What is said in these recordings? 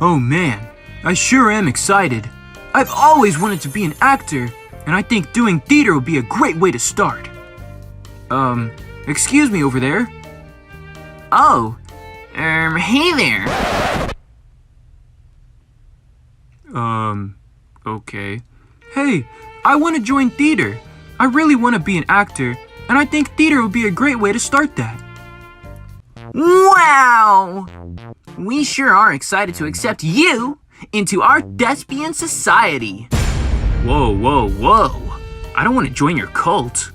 Oh man, I sure am excited. I've always wanted to be an actor, and I think doing theater would be a great way to start. Excuse me over there. Oh, hey there. Okay. Hey, I want to join theater. I really want to be an actor, and I think theater would be a great way to start that. Wow! We sure are excited to accept you into our thespian society. Whoa, whoa, whoa. I don't want to join your cult.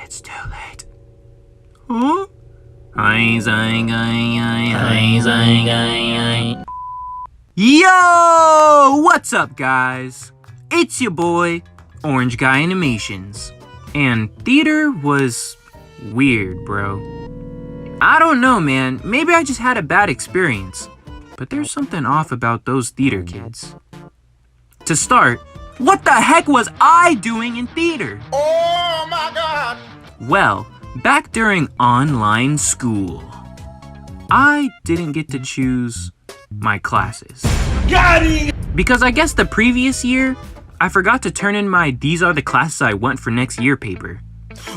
It's too late. Huh? Yo! What's up, guys? It's your boy, Orange Guy Animations. And theater was weird, bro. I don't know, man. Maybe I just had a bad experience. But there's something off about those theater kids. To start, what the heck was I doing in theater? Oh my God! Well, back during online school, I didn't get to choose my classes. Got it! Because I guess the previous year, I forgot to turn in my "These are the classes I want for next year" paper.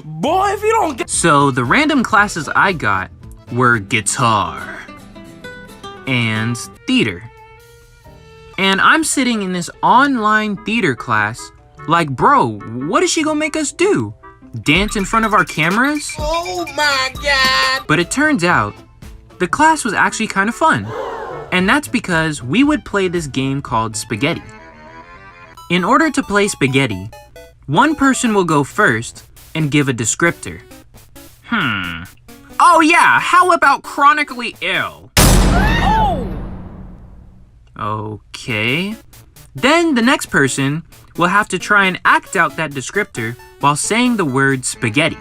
Boy, if you don't get... So the random classes I got were guitar and theater. And I'm sitting in this online theater class like, bro, what is she gonna make us do? Dance in front of our cameras? Oh my God! But it turns out, the class was actually kind of fun. And that's because we would play this game called Spaghetti. In order to play Spaghetti, one person will go first and give a descriptor. Oh yeah, how about chronically ill? Oh! Okay. Then the next person will have to try and act out that descriptor while saying the word spaghetti.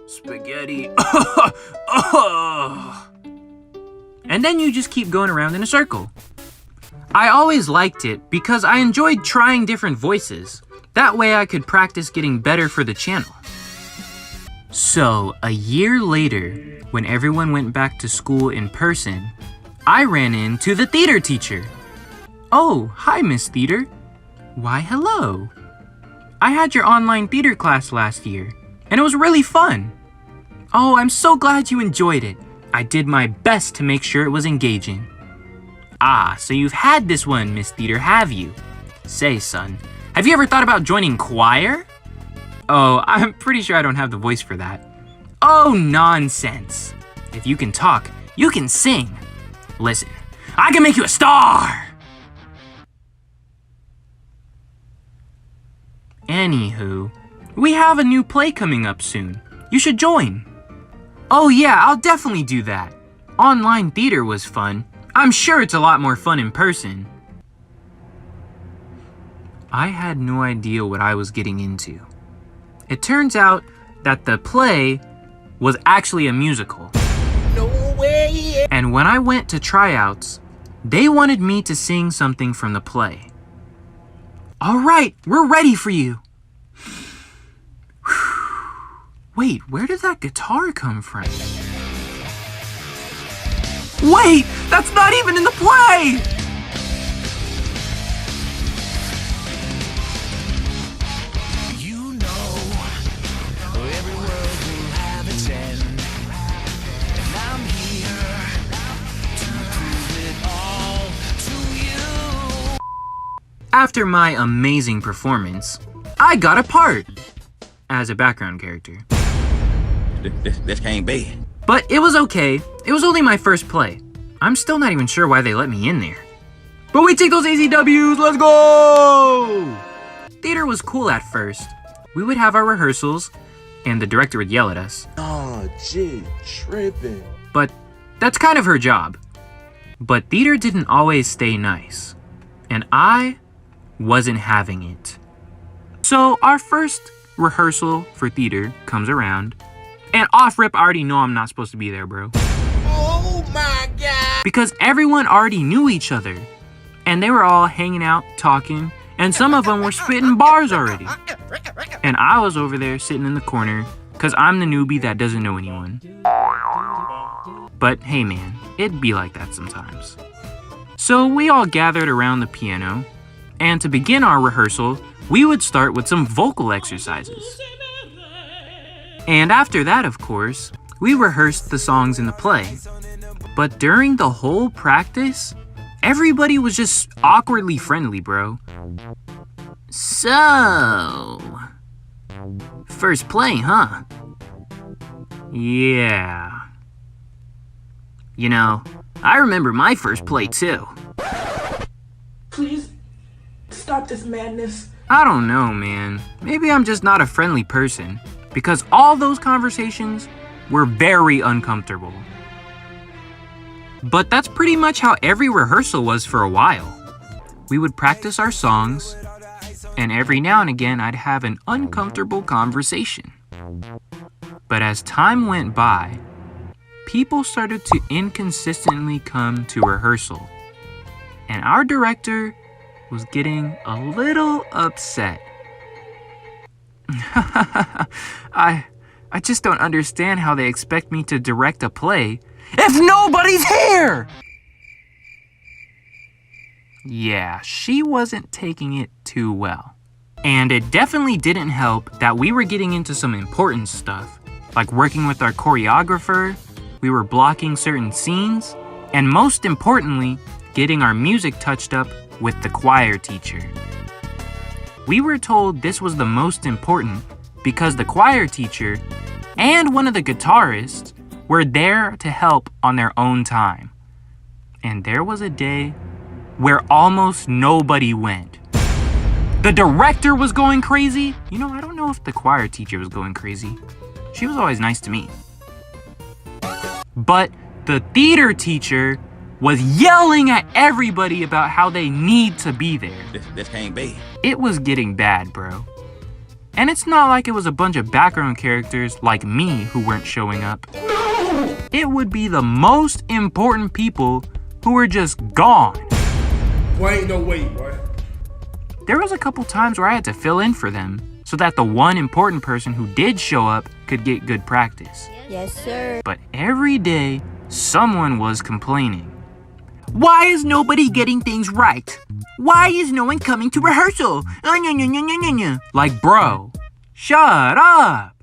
Spaghetti. And then you just keep going around in a circle. I always liked it because I enjoyed trying different voices. That way I could practice getting better for the channel. So, a year later, when everyone went back to school in person, I ran into the theater teacher. Oh, hi, Miss Theater. Why, hello. I had your online theater class last year, and it was really fun. Oh, I'm so glad you enjoyed it. I did my best to make sure it was engaging. Ah, so you've had this one, Miss Theater, have you? Say, son, have you ever thought about joining choir? Oh, I'm pretty sure I don't have the voice for that. Oh, nonsense. If you can talk, you can sing. Listen, I can make you a star! Anywho, we have a new play coming up soon. You should join. Oh yeah, I'll definitely do that. Online theater was fun. I'm sure it's a lot more fun in person. I had no idea what I was getting into. It turns out that the play was actually a musical. No way! And when I went to tryouts, they wanted me to sing something from the play. All right, we're ready for you. Wait, where did that guitar come from? Wait, that's not even in the play! You know, every world will have its end, and I'm here to prove it all to you. After my amazing performance, I got a part as a background character. This can't be. But it was okay. It was only my first play. I'm still not even sure why they let me in there. But we take those ACWs, let's go! Theater was cool at first. We would have our rehearsals, and the director would yell at us. Oh, gee, tripping. But that's kind of her job. But theater didn't always stay nice. And I wasn't having it. So our first rehearsal for theater comes around. And off rip, I already know I'm not supposed to be there, bro. Oh my God! Because everyone already knew each other. And they were all hanging out, talking. And some of them were spitting bars already. And I was over there sitting in the corner because I'm the newbie that doesn't know anyone. But hey man, it'd be like that sometimes. So we all gathered around the piano, and to begin our rehearsal, we would start with some vocal exercises. And after that, of course, we rehearsed the songs in the play. But during the whole practice, everybody was just awkwardly friendly, bro. So, first play, huh? Yeah. You know, I remember my first play too. Please stop this madness. I don't know, man. Maybe I'm just not a friendly person, because all those conversations were very uncomfortable. But that's pretty much how every rehearsal was for a while. We would practice our songs, and every now and again I'd have an uncomfortable conversation. But as time went by, people started to inconsistently come to rehearsal, and our director was getting a little upset. I just don't understand how they expect me to direct a play if nobody's here! Yeah, she wasn't taking it too well. And it definitely didn't help that we were getting into some important stuff, like working with our choreographer, we were blocking certain scenes, and most importantly, getting our music touched up with the choir teacher. We were told this was the most important because the choir teacher and one of the guitarists were there to help on their own time. And there was a day where almost nobody went. The director was going crazy. You know, I don't know if the choir teacher was going crazy. She was always nice to me. But the theater teacher was yelling at everybody about how they need to be there. This can't be. It was getting bad, bro. And it's not like it was a bunch of background characters like me who weren't showing up. It would be the most important people who were just gone. Boy, ain't no way, boy. There was a couple times where I had to fill in for them so that the one important person who did show up could get good practice. Yes, sir. But every day, someone was complaining. Why is nobody getting things right? Why is no one coming to rehearsal? Like, bro, shut up.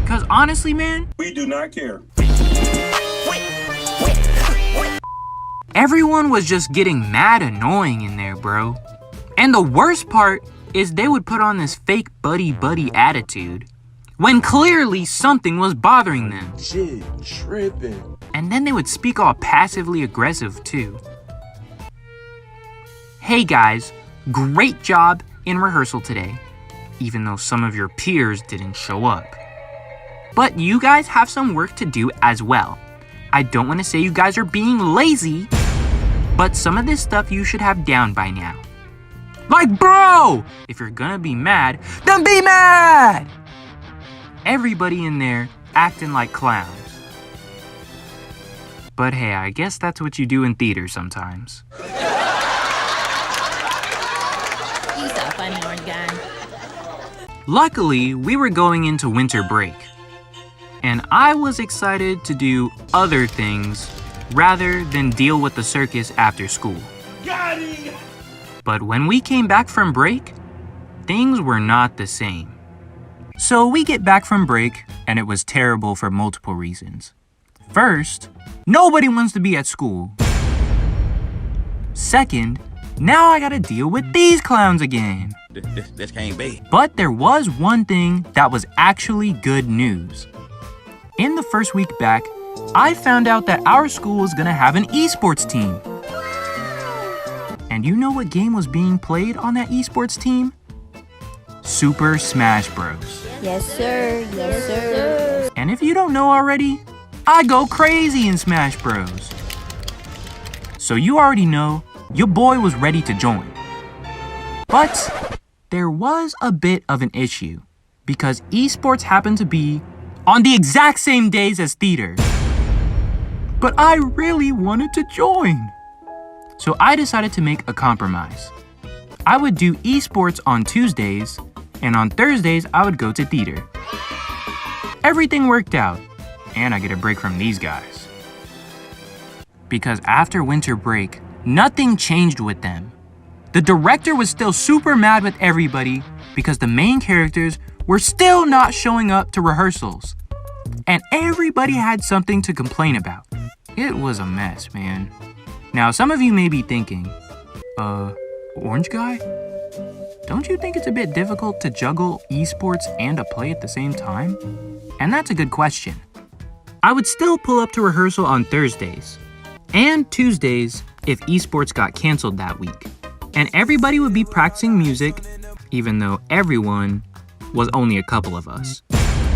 Because honestly, man, we do not care. Everyone was just getting mad annoying in there, bro. And the worst part is they would put on this fake buddy-buddy attitude when clearly something was bothering them. Shit, tripping. And then they would speak all passively aggressive too. Hey guys, great job in rehearsal today, even though some of your peers didn't show up. But you guys have some work to do as well. I don't want to say you guys are being lazy, but some of this stuff you should have down by now. Like, bro, if you're gonna be mad, then be mad! Everybody in there acting like clowns. But hey, I guess that's what you do in theater sometimes. You so funny, orange guy. Luckily, we were going into winter break, and I was excited to do other things rather than deal with the circus after school. Got it! But when we came back from break, things were not the same. So we get back from break, and it was terrible for multiple reasons. First, nobody wants to be at school. Second, now I gotta deal with these clowns again. This can't be. But there was one thing that was actually good news. In the first week back, I found out that our school is gonna have an esports team. And you know what game was being played on that esports team? Super Smash Bros. Yes, sir. Yes, sir. And if you don't know already, I go crazy in Smash Bros. So you already know, your boy was ready to join. But there was a bit of an issue because esports happened to be on the exact same days as theater. But I really wanted to join. So I decided to make a compromise. I would do esports on Tuesdays, and on Thursdays I would go to theater. Everything worked out, and I get a break from these guys. because after winter break, nothing changed with them. The director was still super mad with everybody because the main characters were still not showing up to rehearsals. And everybody had something to complain about. It was a mess, man. Now, some of you may be thinking, Orange Guy? Don't you think it's a bit difficult to juggle esports and a play at the same time? And that's a good question. I would still pull up to rehearsal on Thursdays and Tuesdays if esports got canceled that week. And everybody would be practicing music, even though everyone was only a couple of us.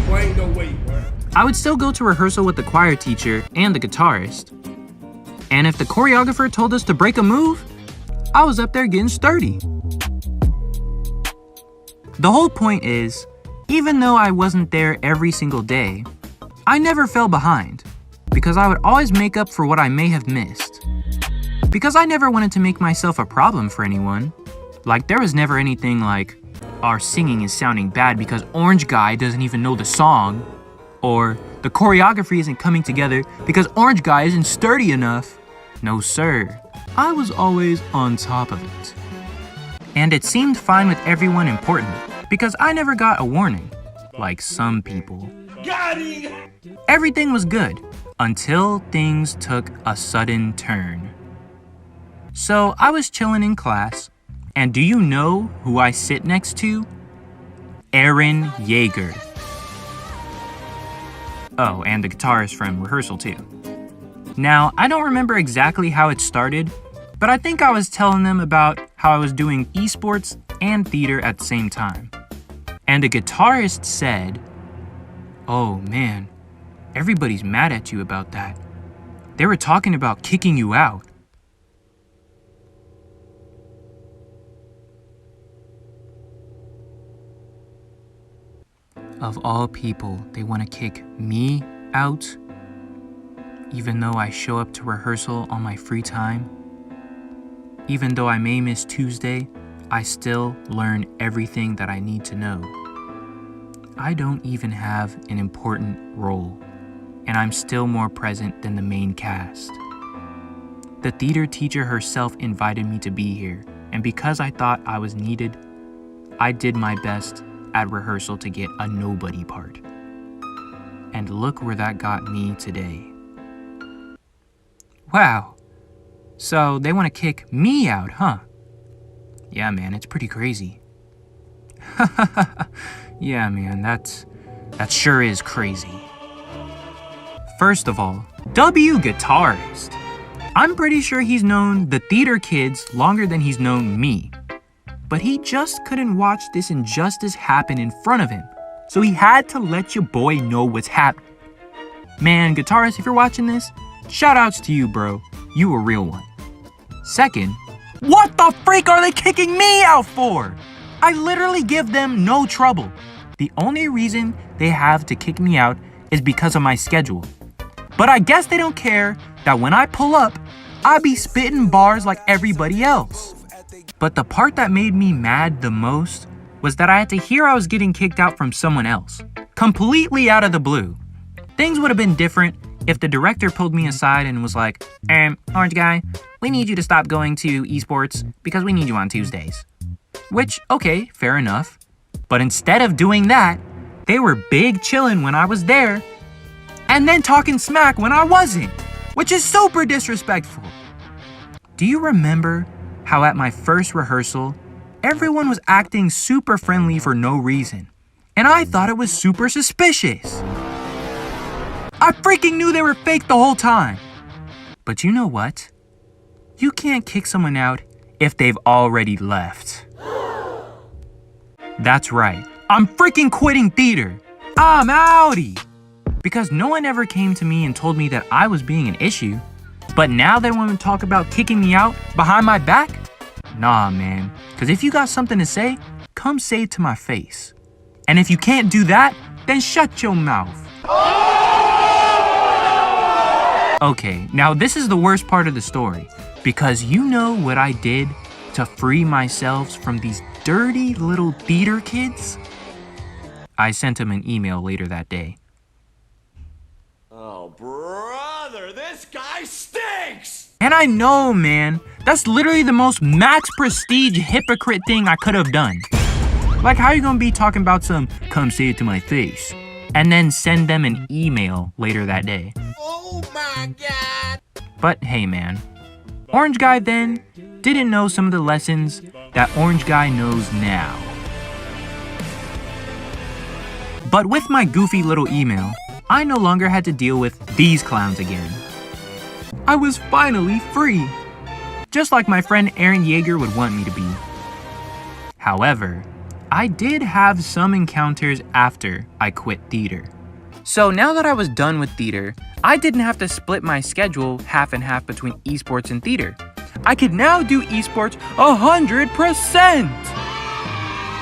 Boy, ain't no way, boy. I would still go to rehearsal with the choir teacher and the guitarist. And if the choreographer told us to break a move, I was up there getting sturdy. The whole point is, even though I wasn't there every single day, I never fell behind because I would always make up for what I may have missed. Because I never wanted to make myself a problem for anyone. Like, there was never anything like, our singing is sounding bad because Orange Guy doesn't even know the song, or the choreography isn't coming together because Orange Guy isn't sturdy enough. No sir, I was always on top of it. And it seemed fine with everyone important because I never got a warning, like some people. Got him! Everything was good until things took a sudden turn. So I was chilling in class, and do you know who I sit next to? Aaron Yeager. Oh, and the guitarist from rehearsal too. Now, I don't remember exactly how it started, but I think I was telling them about how I was doing esports and theater at the same time. And the guitarist said, "Oh man, everybody's mad at you about that. They were talking about kicking you out." Of all people, they want to kick me out, even though I show up to rehearsal on my free time. Even though I may miss Tuesday, I still learn everything that I need to know. I don't even have an important role, and I'm still more present than the main cast. The theater teacher herself invited me to be here, and because I thought I was needed, I did my best at rehearsal to get a nobody part. And look where that got me today. Wow. So they want to kick me out, huh? Yeah, man, it's pretty crazy. Yeah, man, that sure is crazy. First of all, W guitarist. I'm pretty sure he's known the theater kids longer than he's known me. But he just couldn't watch this injustice happen in front of him. So he had to let your boy know what's happening. Man, guitarist, if you're watching this, shout outs to you, bro. You a real one. Second, what the freak are they kicking me out for? I literally give them no trouble. The only reason they have to kick me out is because of my schedule. But I guess they don't care that when I pull up, I be spitting bars like everybody else. But the part that made me mad the most was that I had to hear I was getting kicked out from someone else, completely out of the blue. Things would have been different if the director pulled me aside and was like, Orange Guy, we need you to stop going to esports because we need you on Tuesdays. Which, okay, fair enough. But instead of doing that, they were big chillin' when I was there and then talking smack when I wasn't, which is super disrespectful. Do you remember how at my first rehearsal, everyone was acting super friendly for no reason, and I thought it was super suspicious? I freaking knew they were fake the whole time. But you know what? You can't kick someone out if they've already left. That's right, I'm freaking quitting theater. I'm outie. Because no one ever came to me and told me that I was being an issue. But now they want to talk about kicking me out behind my back? Nah, man. Because if you got something to say, come say it to my face. And if you can't do that, then shut your mouth. Okay, now this is the worst part of the story. Because you know what I did to free myself from these dirty little theater kids? I sent him an email later that day. Oh, brother! Brother, this guy stinks! And I know, man, that's literally the most max prestige hypocrite thing I could have done. Like, how you gonna be talking about some, come say it to my face, and then send them an email later that day? Oh my God. But hey, man, Orange Guy then didn't know some of the lessons that Orange Guy knows now. But with my goofy little email, I no longer had to deal with these clowns again. I was finally free, just like my friend Aaron Yeager would want me to be. However, I did have some encounters after I quit theater. So now that I was done with theater, I didn't have to split my schedule half and half between esports and theater. I could now do esports 100%!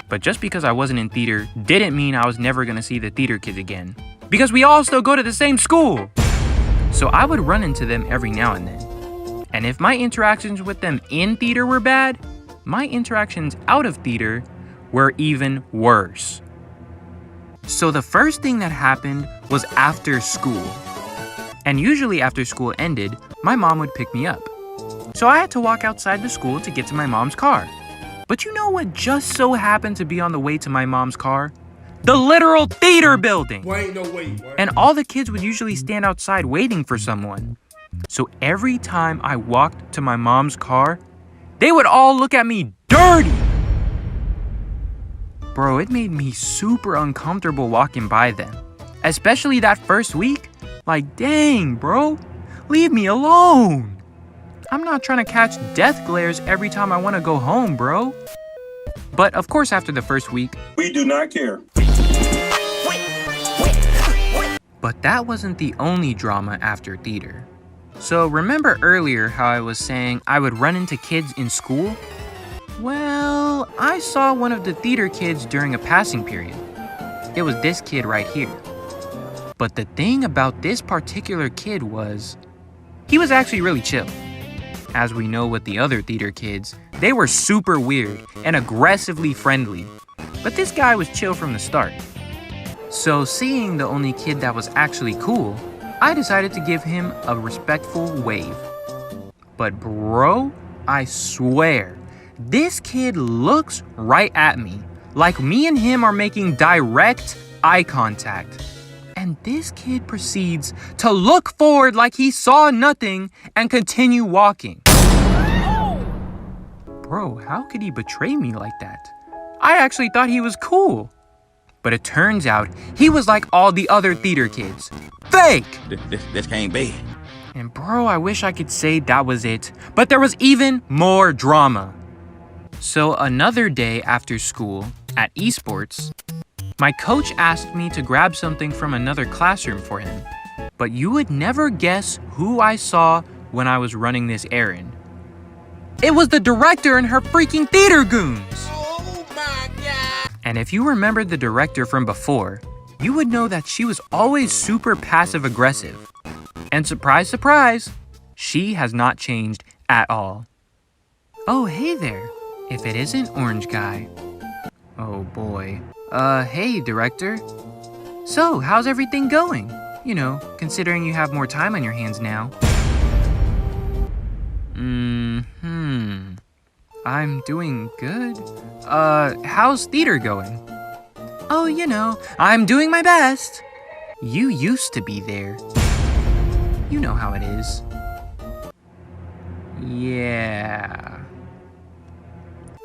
But just because I wasn't in theater didn't mean I was never gonna see the theater kids again. Because we all still go to the same school! So I would run into them every now and then. And if my interactions with them in theater were bad, my interactions out of theater were even worse. So the first thing that happened was after school. And usually after school ended, my mom would pick me up. So I had to walk outside the school to get to my mom's car. But you know what just so happened to be on the way to my mom's car? The literal theater building! Boy, ain't no way, boy. And all the kids would usually stand outside waiting for someone. So every time I walked to my mom's car, they would all look at me dirty! Bro, it made me super uncomfortable walking by them. Especially that first week. Like, dang, bro, leave me alone. I'm not trying to catch death glares every time I want to go home, bro. But of course, after the first week, We do not care. but that wasn't the only drama after theater. So remember earlier how I was saying I would run into kids in school? Well, I saw one of the theater kids during a passing period. It was this kid right here. But the thing about this particular kid was, he was actually really chill. As we know with the other theater kids, they were super weird and aggressively friendly. But this guy was chill from the start. So seeing the only kid that was actually cool, I decided to give him a respectful wave. But bro, I swear, this kid looks right at me, like me and him are making direct eye contact. And this kid proceeds to look forward like he saw nothing and continue walking. Bro, how could he betray me like that? I actually thought he was cool. But it turns out he was like all the other theater kids. Fake! This can't be. And bro, I wish I could say that was it, but there was even more drama. So another day after school, at esports, my coach asked me to grab something from another classroom for him. But you would never guess who I saw when I was running this errand. It was the director and her freaking theater goons! Oh my God. And if you remembered the director from before, you would know that she was always super passive-aggressive. And surprise, surprise, she has not changed at all. Oh, hey there. If it isn't Orange Guy. Oh boy. Hey, director. So, how's everything going? You know, considering you have more time on your hands now. I'm doing good. How's theater going? Oh, you know, I'm doing my best. You used to be there. You know how it is. Yeah.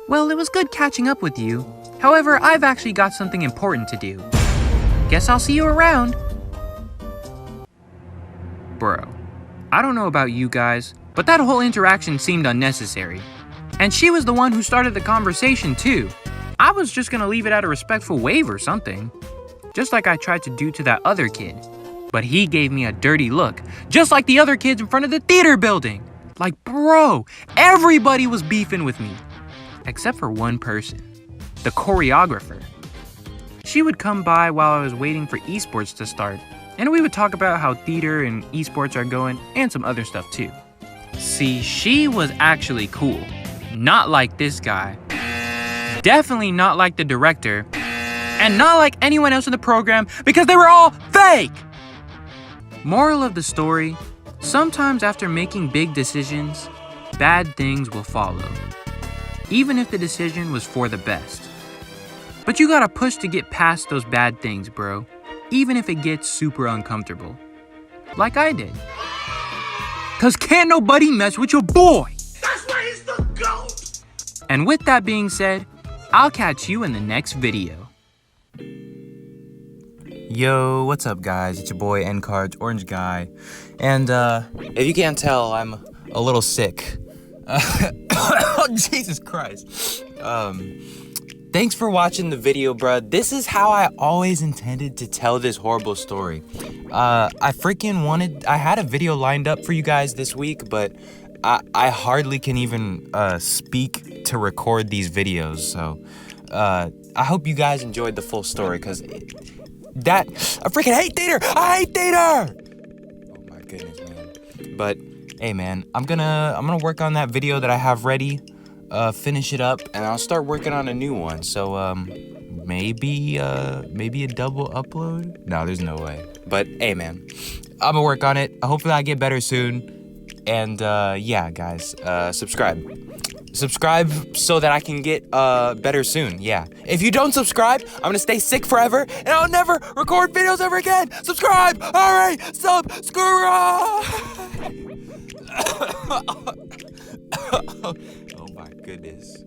Well, it was good catching up with you. However, I've actually got something important to do. Guess I'll see you around. Bro, I don't know about you guys, but that whole interaction seemed unnecessary. And she was the one who started the conversation too. I was just gonna leave it at a respectful wave or something. Just like I tried to do to that other kid. But he gave me a dirty look, just like the other kids in front of the theater building. Like, bro, everybody was beefing with me. Except for one person, the choreographer. She would come by while I was waiting for esports to start, and we would talk about how theater and esports are going and some other stuff too. See, she was actually cool. Not like this guy. Definitely not like the director. And not like anyone else in the program because they were all fake! Moral of the story, Sometimes after making big decisions, bad things will follow, even if the decision was for the best. But you gotta push to get past those bad things, bro, even if it gets super uncomfortable. Like I did. Cause can't nobody mess with your boy! That's why he's the GOAT! And with that being said, I'll catch you in the next video. Yo, what's up guys? It's your boy N-Cards, Orange Guy. And if you can't tell, I'm a little sick. Oh, Jesus Christ. Thanks for watching the video, bruh. This is how I always intended to tell this horrible story. I had a video lined up for you guys this week, but I hardly can even speak to record these videos. So I hope you guys enjoyed the full story, because I freaking hate theater! I hate theater! Oh my goodness, man. But hey, man, I'm gonna work on that video that I have ready, finish it up, and I'll start working on a new one. So maybe a double upload? No, there's no way. But hey, man, I'm gonna work on it. Hopefully I get better soon. And yeah, guys, subscribe so that I can get better soon. Yeah, if you don't subscribe, I'm gonna stay sick forever and I'll never record videos ever again. Subscribe! All right, subscribe! Oh my goodness.